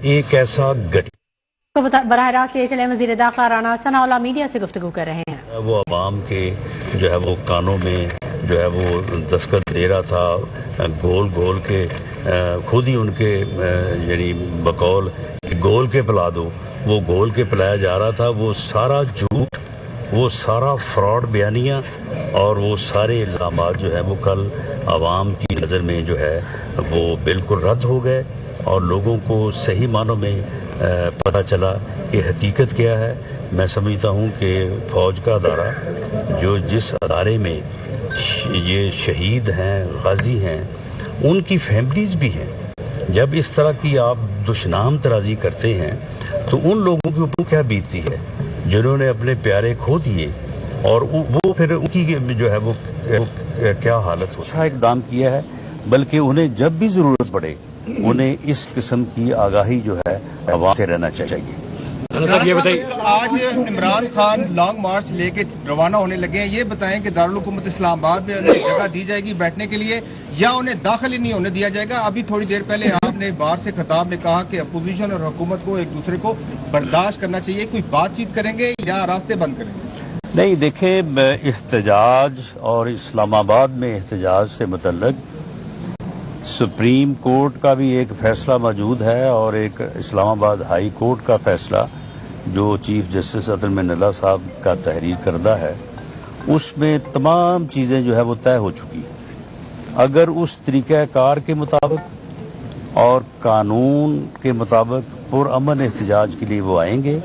ایک ایسا براہ راست لے چلے وزیر داخلہ رانا ثناء اللہ میڈیا سے گفتگو کر رہے ہیں. وہ عوام کے جو ہے وہ کانوں میں جو ہے وہ دستخط دے رہا تھا گول گول کے، خود ہی ان کے یعنی بقول گول کے پلا دو، وہ گول کے پلایا جا رہا تھا. وہ سارا جھوٹ، وہ سارا فراڈ بیانیہ اور وہ سارے الزامات جو ہے وہ کل عوام کی نظر میں جو ہے وہ بالکل رد ہو گئے اور لوگوں کو صحیح معنوں میں پتہ چلا کہ حقیقت کیا ہے. میں سمجھتا ہوں کہ فوج کا ادارہ جو جس ادارے میں یہ شہید ہیں، غازی ہیں، ان کی فیملیز بھی ہیں. جب اس طرح کی آپ دشنام ترازی کرتے ہیں تو ان لوگوں کے اوپر کیا بیتتی ہے جنہوں نے اپنے پیارے کھو دیے، اور وہ پھر ان کی جو ہے وہ کیا حالت ہو. اچھا اقدام کیا ہے، بلکہ انہیں جب بھی ضرورت پڑے انہیں اس قسم کی آگاہی جو ہے عوام سے رہنا چاہیے. آج عمران خان لانگ مارچ لے کے روانہ ہونے لگے ہیں، یہ بتائیں کہ دارالحکومت اسلام آباد میں انہیں جگہ دی جائے گی بیٹھنے کے لیے یا انہیں داخل ہی نہیں ہونے دیا جائے گا؟ ابھی تھوڑی دیر پہلے آپ نے باہر سے خطاب میں کہا کہ اپوزیشن اور حکومت کو ایک دوسرے کو برداشت کرنا چاہیے. کوئی بات چیت کریں گے یا راستے بند کریں گے؟ نہیں، دیکھیں، احتجاج اور اسلام آباد میں احتجاج سے متعلق سپریم کورٹ کا بھی ایک فیصلہ موجود ہے اور ایک اسلام آباد ہائی کورٹ کا فیصلہ جو چیف جسٹس عدل من اللہ صاحب کا تحریر کردہ ہے، اس میں تمام چیزیں جو ہے وہ طے ہو چکی. اگر اس طریقہ کار کے مطابق اور قانون کے مطابق پرامن احتجاج کے لیے وہ آئیں گے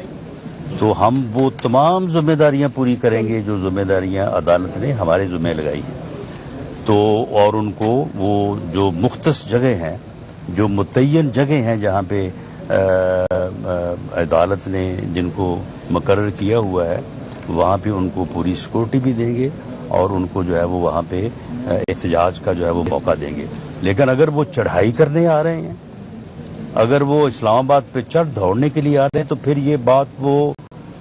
تو ہم وہ تمام ذمہ داریاں پوری کریں گے جو ذمہ داریاں عدالت نے ہمارے ذمہ لگائی ہیں. تو اور ان کو وہ جو مختص جگہ ہیں، جو متعین جگہ ہیں جہاں پہ عدالت نے جن کو مقرر کیا ہوا ہے، وہاں پہ ان کو پوری سیکورٹی بھی دیں گے اور ان کو جو ہے وہ وہاں پہ احتجاج کا جو ہے وہ موقع دیں گے. لیکن اگر وہ چڑھائی کرنے آ رہے ہیں، اگر وہ اسلام آباد پہ چڑھ دوڑنے کے لیے آ رہے ہیں تو پھر یہ بات وہ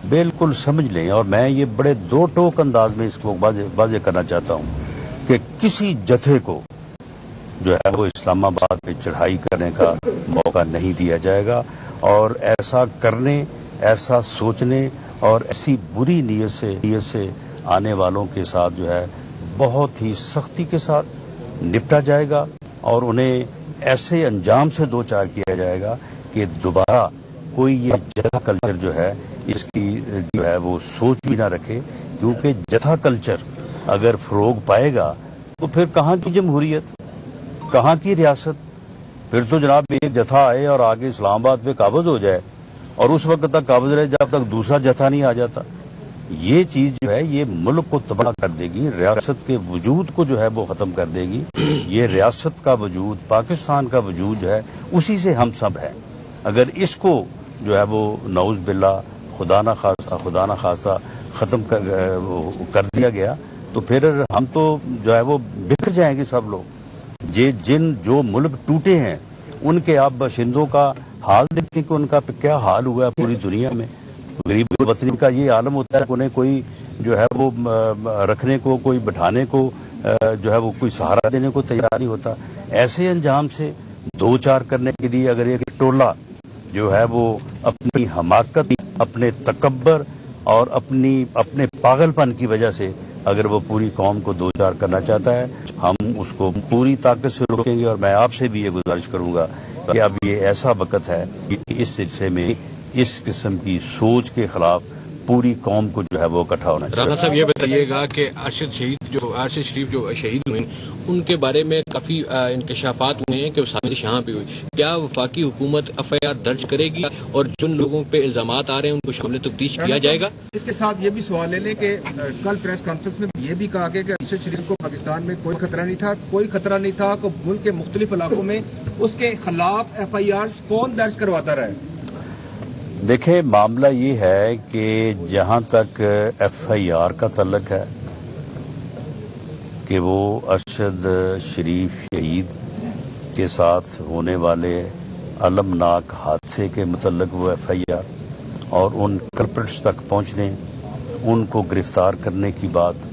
بالکل سمجھ لیں. اور میں یہ بڑے دو ٹوک انداز میں اس کو واضح کرنا چاہتا ہوں کہ کسی جتھے کو جو ہے وہ اسلام آباد پہ چڑھائی کرنے کا موقع نہیں دیا جائے گا. اور ایسا کرنے، ایسا سوچنے اور ایسی بری نیت سے آنے والوں کے ساتھ جو ہے بہت ہی سختی کے ساتھ نپٹا جائے گا اور انہیں ایسے انجام سے دوچار کیا جائے گا کہ دوبارہ کوئی یہ جتھا کلچر جو ہے اس کی جو ہے وہ سوچ بھی نہ رکھے. کیونکہ جتھا کلچر اگر فروغ پائے گا تو پھر کہاں کی جمہوریت، کہاں کی ریاست؟ پھر تو جناب ایک جتھا آئے اور آگے اسلام آباد پہ قابض ہو جائے اور اس وقت تک قابض رہے جب تک دوسرا جتھا نہیں آ جاتا. یہ چیز جو ہے یہ ملک کو تباہ کر دے گی، ریاست کے وجود کو جو ہے وہ ختم کر دے گی. یہ ریاست کا وجود، پاکستان کا وجود جو ہے اسی سے ہم سب ہے. اگر اس کو جو ہے وہ نعوذ باللہ خدا نہ خواستہ ختم کر دیا گیا تو پھر ہم تو جو ہے وہ بکھر جائیں گے سب لوگ. جو ملک ٹوٹے ہیں ان کے آپ باشندوں کا حال دیکھیں کہ ان کا کیا حال ہوا ہے پوری دنیا میں. غریب وطنی کا یہ عالم ہوتا ہے کہ انہیں کوئی جو ہے وہ رکھنے کو، کوئی بٹھانے کو جو ہے وہ کوئی سہارا دینے کو تیار نہیں ہوتا. ایسے انجام سے دو چار کرنے کے لیے اگر ایک ٹولہ جو ہے وہ اپنی حماقت، اپنے تکبر اور اپنے پاگل پن کی وجہ سے اگر وہ پوری قوم کو دو چار کرنا چاہتا ہے، ہم اس کو پوری طاقت سے روکیں گے. اور میں آپ سے بھی یہ گزارش کروں گا کہ اب یہ ایسا وقت ہے کہ اس سلسلے میں اس قسم کی سوچ کے خلاف پوری قوم کو جو ہے وہ اکٹھا ہونا چاہیے. رانا صاحب یہ بتائیے گا کہ ارشد شریف جو شہید ہوئے ان کے بارے میں کافی انکشافات ہوئے ہیں کہ وہ سازش یہاں پہ ہوئی. کیا وفاقی حکومت FIR درج کرے گی اور جن لوگوں پہ الزامات آ رہے ہیں ان کو شامل تفتیش کیا جائے گا؟ اس کے ساتھ یہ بھی سوال لے لیں کہ کل پریس کانفرنس میں یہ بھی کہا گیا کہ ارشد شریف کو پاکستان میں کوئی خطرہ نہیں تھا کہ ملک کے مختلف علاقوں میں اس کے خلاف FIR کون درج کرواتا رہا ہے؟ دیکھیں، معاملہ یہ ہے کہ جہاں تک FIR کا تعلق ہے کہ وہ ارشد شریف شہید کے ساتھ ہونے والے المناک حادثے کے متعلق وہ FIR اور ان کلپرٹس تک پہنچنے، ان کو گرفتار کرنے کی بات،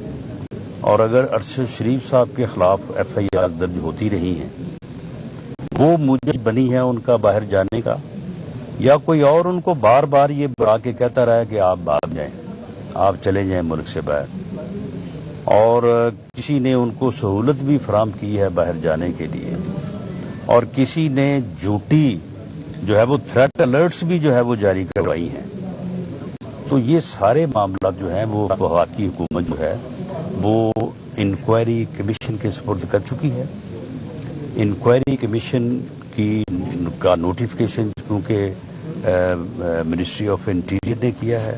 اور اگر ارشد شریف صاحب کے خلاف FIR درج ہوتی رہی ہیں، وہ موجب بنی ہے ان کا باہر جانے کا یا کوئی اور ان کو بار بار یہ بلا کے کہتا رہا کہ آپ بھاگ جائیں، آپ چلے جائیں ملک سے باہر، اور کسی نے ان کو سہولت بھی فراہم کی ہے باہر جانے کے لیے، اور کسی نے جھوٹی جو ہے وہ تھریٹ الرٹس بھی جو ہے وہ جاری کروائی ہیں، تو یہ سارے معاملات جو ہیں وہ وفاقی حکومت جو ہے وہ انکوائری کمیشن کے سپرد کر چکی ہے۔ انکوائری کمیشن کا نوٹیفکیشن کیونکہ منسٹری آف انٹیریئر نے کیا ہے،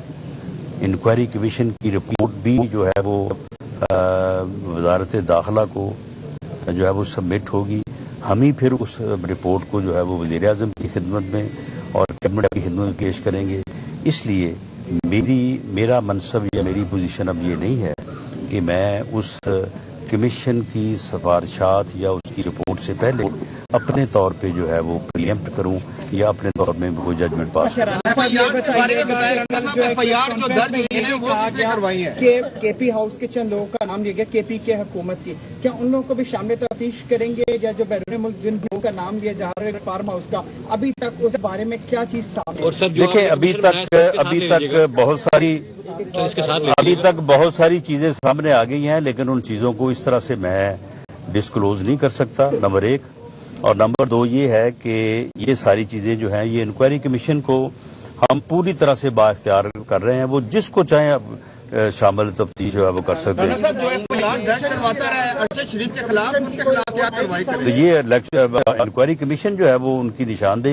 انکوائری کمیشن کی رپورٹ بھی جو ہے وہ وزارت داخلہ کو جو ہے وہ سبمٹ ہوگی، ہم ہی پھر اس رپورٹ کو جو ہے وہ وزیر اعظم کی خدمت میں اور کیبنٹ کی خدمت میں پیش کریں گے۔ اس لیے میرا منصب یا میری پوزیشن اب یہ نہیں ہے کہ میں اس کمیشن کی سفارشات یا اس کی رپورٹ سے پہلے اپنے طور پہ جو ہے وہ پریمپٹ کروں یا اپنے طور میں کوئی ججمنٹ پاس کروں۔ کے پی ہاؤس کے چند لوگوں کا نام لیا گیا، کے پی کے حکومت کی، کیا ان لوگوں کو بھی شامل تفتیش کریں گے؟ یا جو بیرون ملک جن لوگوں کا نام لیا جا رہا ہے فارم ہاؤس کا، ابھی تک اس بارے میں کیا چیز سامنے ہے؟ دیکھیں ابھی تک بہت ساری چیزیں سامنے آ گئی ہیں، لیکن ان چیزوں کو اس طرح سے میں ڈسکلوز نہیں کر سکتا، نمبر ایک، اور نمبر دو یہ ہے کہ یہ ساری چیزیں جو ہیں یہ انکوائری کمیشن کو ہم پوری طرح سے با اختیار کر رہے ہیں، وہ جس کو چاہیں شامل تفتیش جو ہے وہ کر سکتے ہیں۔ تو یہ انکوائری کمیشن جو ہے وہ ان کی نشاندہی